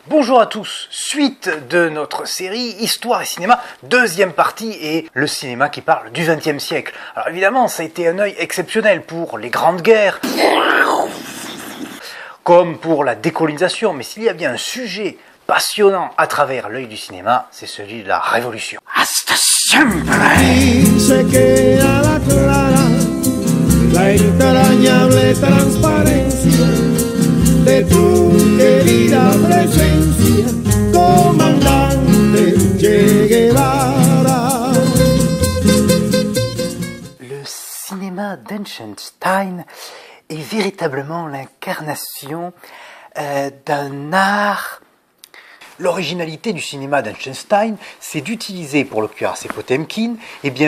Bonjour à tous, suite de notre série Histoire et cinéma, deuxième partie et le cinéma qui parle du XXe siècle. Alors évidemment, ça a été un œil exceptionnel pour les grandes guerres, comme pour la décolonisation, mais s'il y a bien un sujet passionnant à travers l'œil du cinéma, c'est celui de la Révolution. Hasta siempre. Se queda clara la entrañable transparencia de tu querida presencia, comandante Che Guevara. Le cinéma d'Eisenstein est véritablement l'incarnation d'un art. L'originalité du cinéma d'Eisenstein, c'est d'utiliser pour le cuirassé Potemkin,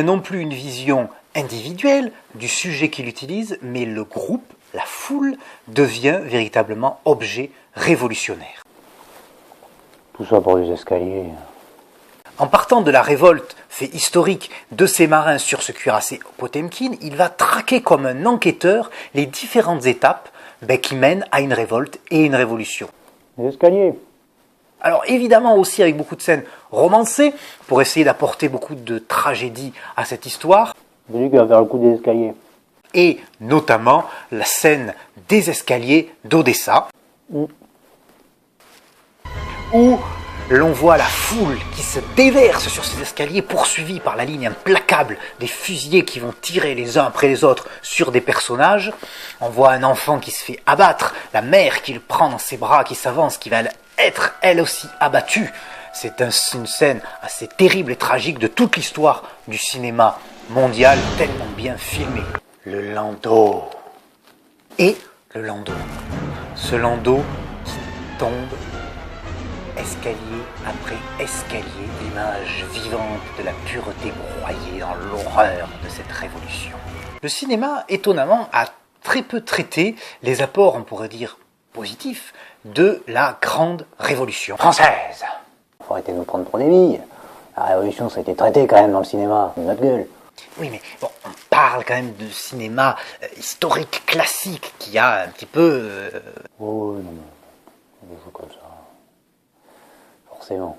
non plus une vision individuelle du sujet qu'il utilise, mais le groupe, la foule, devient véritablement objet révolutionnaire. Tout ça pour des escaliers. En partant de la révolte, fait historique, de ces marins sur ce cuirassé Potemkin, il va traquer comme un enquêteur les différentes étapes qui mènent à une révolte et une révolution. Des escaliers. Alors évidemment aussi avec beaucoup de scènes romancées, pour essayer d'apporter beaucoup de tragédie à cette histoire. C'est lui qui va faire le coup des escaliers. Et notamment la scène des escaliers d'Odessa, où l'on voit la foule qui se déverse sur ces escaliers, poursuivie par la ligne implacable des fusiliers qui vont tirer les uns après les autres sur des personnages. On voit un enfant qui se fait abattre, la mère qui le prend dans ses bras, qui s'avance, qui va être elle aussi abattue. C'est une scène assez terrible et tragique de toute l'histoire du cinéma mondial, tellement bien filmé. Le landau. Et le landau. Ce landau qui tombe escalier après escalier, l'image vivante de la pureté broyée dans l'horreur de cette révolution. Le cinéma, étonnamment, a très peu traité les apports, on pourrait dire, positifs de la grande révolution française. Faut arrêter de nous prendre pour des billes. La révolution, ça a été traité quand même dans le cinéma, de notre gueule. Oui, mais bon, on parle quand même de cinéma historique, classique, qui a un petit peu... Oh non, on joue comme ça. Forcément.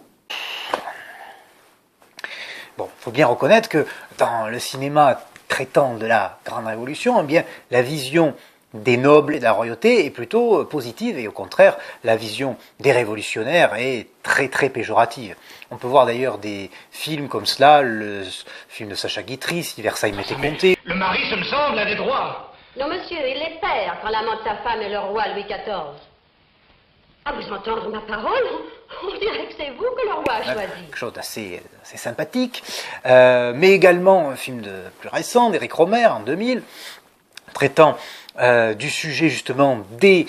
Bon, il faut bien reconnaître que dans le cinéma traitant de la Grande Révolution, la vision des nobles et de la royauté est plutôt positive et au contraire, la vision des révolutionnaires est très très péjorative. On peut voir d'ailleurs des films comme cela, le film de Sacha Guitry, si Versailles m'était compté. Le mari, ce me semble, a des droits. Non, monsieur, il est père quand l'amant de sa femme est le roi Louis XIV. À vous entendre ma parole, on dirait que c'est vous que le roi a choisi. Quelque chose d'assez sympathique, mais également un film plus récent d'Éric Rohmer en 2000, traitant du sujet justement des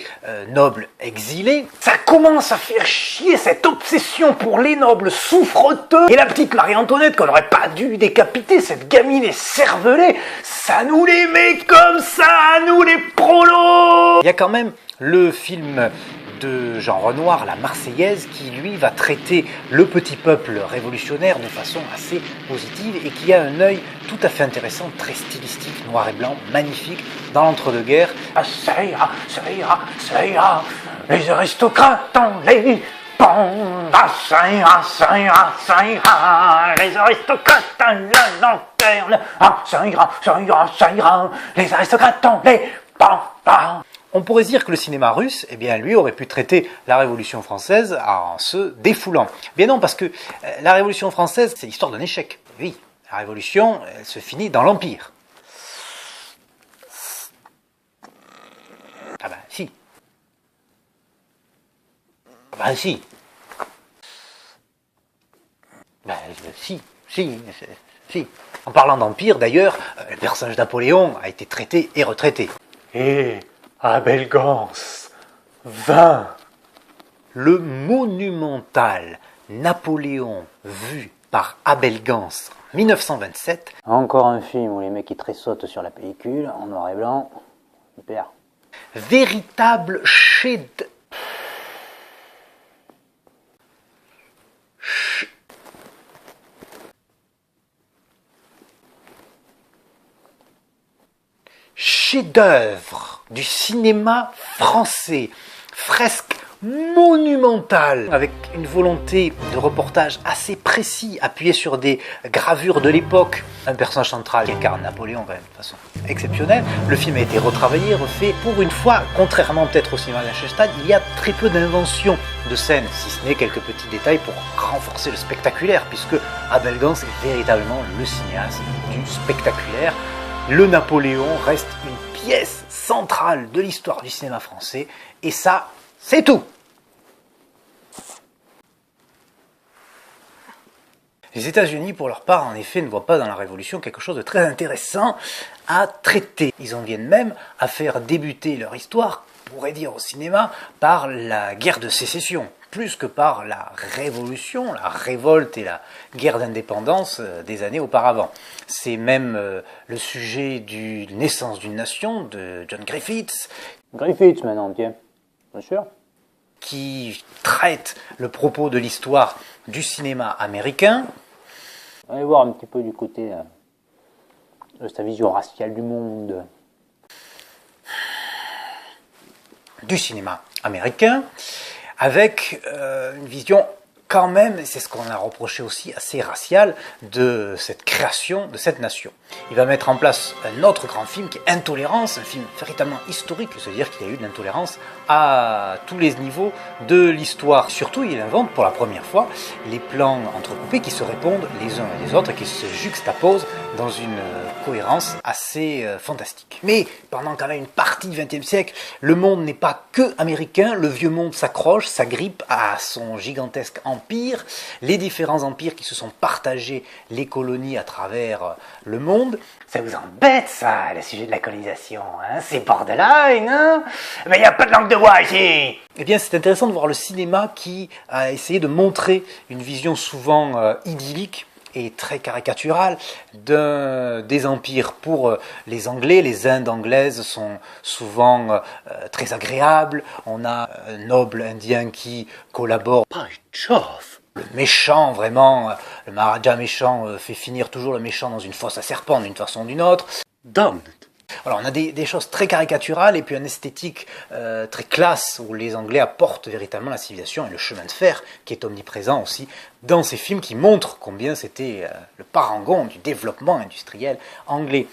nobles exilés. Ça commence à faire chier cette obsession pour les nobles souffreteux. Et la petite Marie-Antoinette qu'on n'aurait pas dû décapiter, cette gamine écervelée, ça nous les met comme ça, nous les prolos. Il y a quand même le film de Jean Renoir, La Marseillaise, qui lui va traiter le petit peuple révolutionnaire de façon assez positive et qui a un œil tout à fait intéressant, très stylistique, noir et blanc, magnifique, dans l'entre-deux-guerres. Ah, ça ira, ça ira, ça ira, les aristocrates en les pont. Ah, ça ira, ça ira, ça ira, les aristocrates en la lanterne. Ah, ça ira, ça ira, ça ira, les aristocrates en les pont. On pourrait dire que le cinéma russe, lui aurait pu traiter la Révolution française en se défoulant. Bien non, parce que la Révolution française, c'est l'histoire d'un échec. Oui, la Révolution, elle se finit dans l'Empire. Ah ben si. Ah ben si. Ben si. En parlant d'Empire, d'ailleurs, le personnage de Napoléon a été traité et retraité. Et Abel Gans, 20. Le monumental Napoléon vu par Abel Gans en 1927. Encore un film où les mecs ils tressautent sur la pellicule, en noir et blanc. Super. Véritable chef-d'œuvre du cinéma français, fresque monumental, avec une volonté de reportage assez précis, appuyé sur des gravures de l'époque. Un personnage central qui incarne Napoléon quand même de façon exceptionnelle. Le film a été retravaillé, refait. Pour une fois, contrairement peut-être au cinéma de Eisenstadt, il y a très peu d'inventions de scènes, si ce n'est quelques petits détails pour renforcer le spectaculaire, puisque Abel Gance est véritablement le cinéaste du spectaculaire. Le Napoléon reste une pièce centrale de l'histoire du cinéma français, et ça, c'est tout. Les États-Unis, pour leur part, en effet, ne voient pas dans la Révolution quelque chose de très intéressant à traiter. Ils en viennent même à faire débuter leur histoire, on pourrait dire au cinéma, par la guerre de sécession, plus que par la Révolution, la révolte et la guerre d'indépendance des années auparavant. C'est même le sujet du Naissance d'une nation de John Griffith. Griffiths maintenant, tiens. Bien sûr. Qui traite le propos de l'histoire du cinéma américain. Allez voir un petit peu du côté de sa vision raciale du monde. Du cinéma américain, avec une vision quand même, et c'est ce qu'on a reproché aussi, assez raciale de cette création de cette nation. Il va mettre en place un autre grand film qui est Intolérance, un film véritablement historique, c'est-à-dire qu'il y a eu de l'intolérance à tous les niveaux de l'histoire. Surtout, il invente pour la première fois les plans entrecoupés qui se répondent les uns et les autres et qui se juxtaposent dans une cohérence assez fantastique. Mais pendant quand même une partie du XXe siècle, le monde n'est pas que américain, le vieux monde s'accroche, s'agrippe à son gigantesque empire, les différents empires qui se sont partagés les colonies à travers le monde. Ça vous embête, ça, le sujet de la colonisation, hein? C'est borderline, hein? Mais il n'y a pas de langue de bois ici! Eh bien, c'est intéressant de voir le cinéma qui a essayé de montrer une vision souvent idyllique et très caricaturale des empires. Pour les Anglais, les Indes anglaises sont souvent très agréables. On a un noble indien qui collabore. By Jove! Le méchant, vraiment, le Maharaja méchant fait finir toujours le méchant dans une fosse à serpents d'une façon ou d'une autre. Damn it! Alors on a des choses très caricaturales et puis une esthétique très classe où les Anglais apportent véritablement la civilisation et le chemin de fer qui est omniprésent aussi dans ces films qui montrent combien c'était le parangon du développement industriel anglais.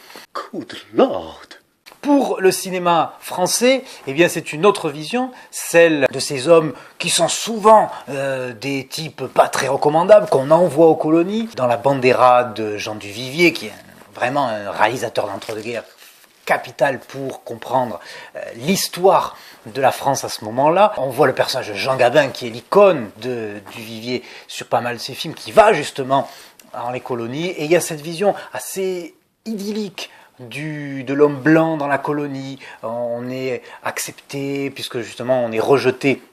Good Lord! Pour le cinéma français, eh bien c'est une autre vision, celle de ces hommes qui sont souvent des types pas très recommandables, qu'on envoie aux colonies. Dans La Bandera de Jean Duvivier, qui est vraiment un réalisateur d'entre-deux-guerres capital pour comprendre l'histoire de la France à ce moment-là. On voit le personnage de Jean Gabin, qui est l'icône de Duvivier sur pas mal de ses films, qui va justement dans les colonies, et il y a cette vision assez idyllique de l'homme blanc dans la colonie. On est accepté, puisque justement on est rejeté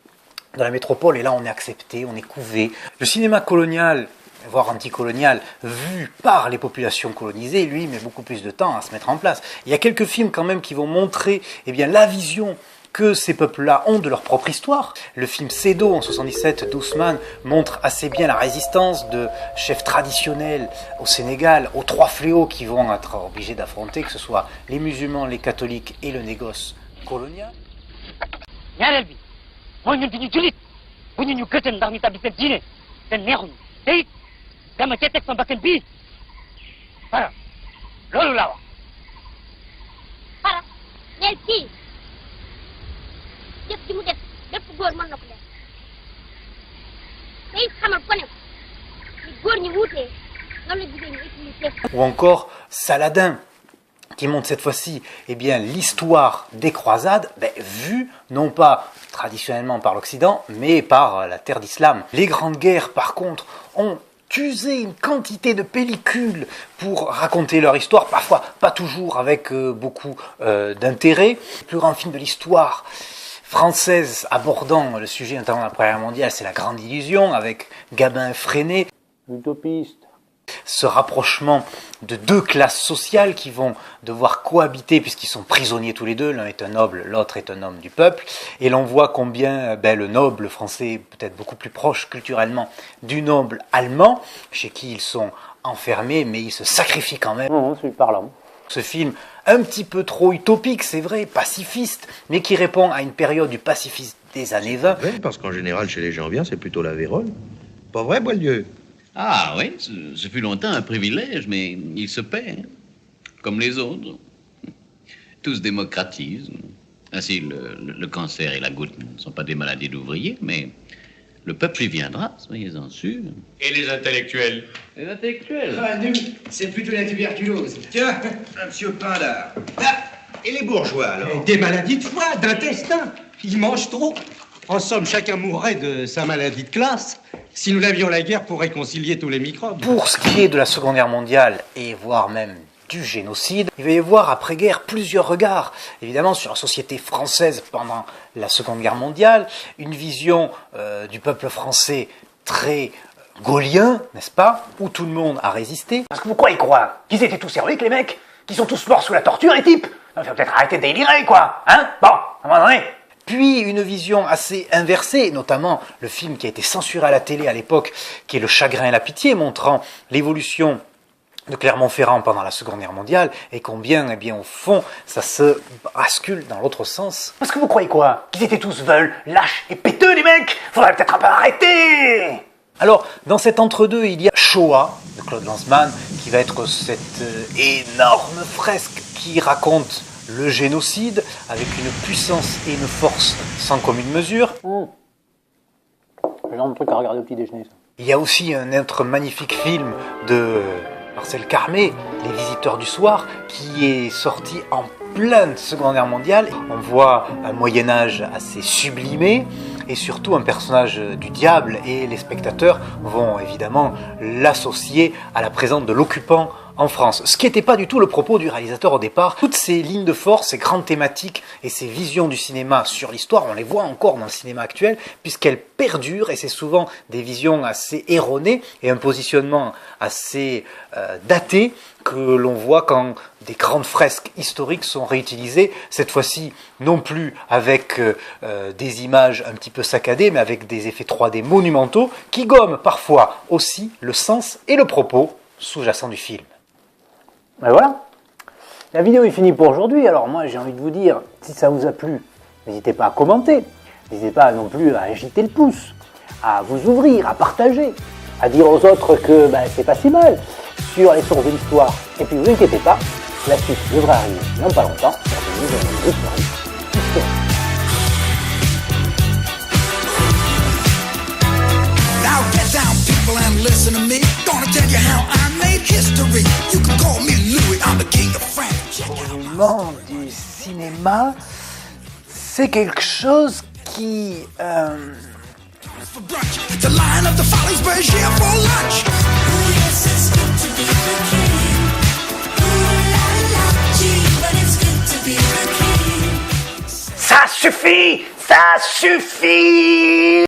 dans la métropole, et là on est accepté, on est couvé. Le cinéma colonial, voire anticolonial, vu par les populations colonisées, lui met beaucoup plus de temps à se mettre en place. Il y a quelques films quand même qui vont montrer bien, la vision que ces peuples-là ont de leur propre histoire. Le film Cédo en 77 d'Ousmane montre assez bien la résistance de chefs traditionnels au Sénégal aux trois fléaux qu'ils vont être obligés d'affronter, que ce soit les musulmans, les catholiques et le négoce colonial. ñaareel bi mooy ñun duñu julit bu ñu gëtën ndax ñu tabbi seen diine te neexuñu te it dama cee teg sama bakkan bii para loolu laa wax. para neel kii jëf ci mu def bépp góor mën na ko def te it xamal ko ne ni góor ñi wuutee noonu la jigéen ñi utilisé. Ou encore Saladin, qui montre cette fois-ci l'histoire des croisades, vue non pas traditionnellement par l'Occident, mais par la terre d'islam. Les grandes guerres, par contre, ont usé une quantité de pellicules pour raconter leur histoire, parfois pas toujours avec beaucoup d'intérêt. Le plus grand film de l'histoire française abordant le sujet notamment de la Première Guerre mondiale, c'est La Grande Illusion, avec Gabin Freinet. Utopiste. Ce rapprochement de deux classes sociales qui vont devoir cohabiter puisqu'ils sont prisonniers tous les deux, l'un est un noble, l'autre est un homme du peuple, et l'on voit combien le noble français est peut-être beaucoup plus proche culturellement du noble allemand, chez qui ils sont enfermés, mais ils se sacrifient quand même. Non, c'est parlant. Ce film, un petit peu trop utopique, c'est vrai, pacifiste, mais qui répond à une période du pacifisme des années 20. Ouais, parce qu'en général, chez les gens bien, c'est plutôt la vérole. Pas vrai, Boieldieu? Ah oui, ce fut longtemps un privilège, mais il se paie, hein, comme les autres. Tout se démocratise. Ainsi, le cancer et la goutte ne sont pas des maladies d'ouvriers, mais le peuple y viendra, soyez-en sûrs. Et les intellectuels? Les intellectuels? Ah, nous, c'est plutôt la tuberculose. Tiens, monsieur Pindard. Ah, et les bourgeois, alors? Des maladies de foie, d'intestin. Ils mangent trop. En somme, chacun mourrait de sa maladie de classe si nous n'avions la guerre pour réconcilier tous les microbes. Pour ce qui est de la Seconde Guerre mondiale, et voire même du génocide, il va y avoir après-guerre plusieurs regards, évidemment sur la société française pendant la Seconde Guerre mondiale, une vision du peuple français très gaulien, n'est-ce pas, où tout le monde a résisté. Parce que vous croyez quoi? Qu'ils étaient tous héroïques, les mecs? Qu'ils sont tous morts sous la torture, les types? Il faut peut-être arrêter de délirer, quoi. Hein? Bon, à un moment donné. Puis une vision assez inversée, notamment le film qui a été censuré à la télé à l'époque, qui est Le Chagrin et la Pitié, montrant l'évolution de Clermont-Ferrand pendant la Seconde Guerre mondiale, et combien, eh bien, au fond, ça se bascule dans l'autre sens. Parce que vous croyez quoi? Qu'ils étaient tous veuls, lâches et péteux, les mecs? Faudrait peut-être un peu arrêter. Alors, dans cet entre-deux, il y a Shoah, de Claude Lanzmann, qui va être cette énorme fresque qui raconte le génocide avec une puissance et une force sans commune mesure. C'est le genre de truc à regarder au petit déjeuner, ça. Il y a aussi un autre magnifique film de Marcel Carmé, Les Visiteurs du Soir, qui est sorti en pleine Seconde Guerre mondiale. On voit un Moyen-Âge assez sublimé et surtout un personnage du diable, et les spectateurs vont évidemment l'associer à la présence de l'occupant en France. Ce qui n'était pas du tout le propos du réalisateur au départ. Toutes ces lignes de force, ces grandes thématiques et ces visions du cinéma sur l'histoire, on les voit encore dans le cinéma actuel, puisqu'elles perdurent, et c'est souvent des visions assez erronées et un positionnement assez daté que l'on voit quand des grandes fresques historiques sont réutilisées, cette fois-ci non plus avec des images un petit peu saccadées, mais avec des effets 3D monumentaux qui gomment parfois aussi le sens et le propos sous-jacent du film. Ben voilà, la vidéo est finie pour aujourd'hui. Alors moi j'ai envie de vous dire, si ça vous a plu, n'hésitez pas à commenter, n'hésitez pas non plus à agiter le pouce, à vous ouvrir, à partager, à dire aux autres que c'est pas si mal sur les sources de l'histoire. Et puis vous inquiétez pas, la suite devrait arriver non pas longtemps pour une nouvelle histoire. Now get down, people, and listen to me. Gonna tell you how I made history. You can call me Louis, I'm the king of France. Le monde du cinéma, c'est quelque chose qui... For brunch, the line of the follies burns here for lunch. Ooh, yes, it's good to be the king. Ooh, la la, gee, but it's good to be the king. Ça suffit! Ça suffit!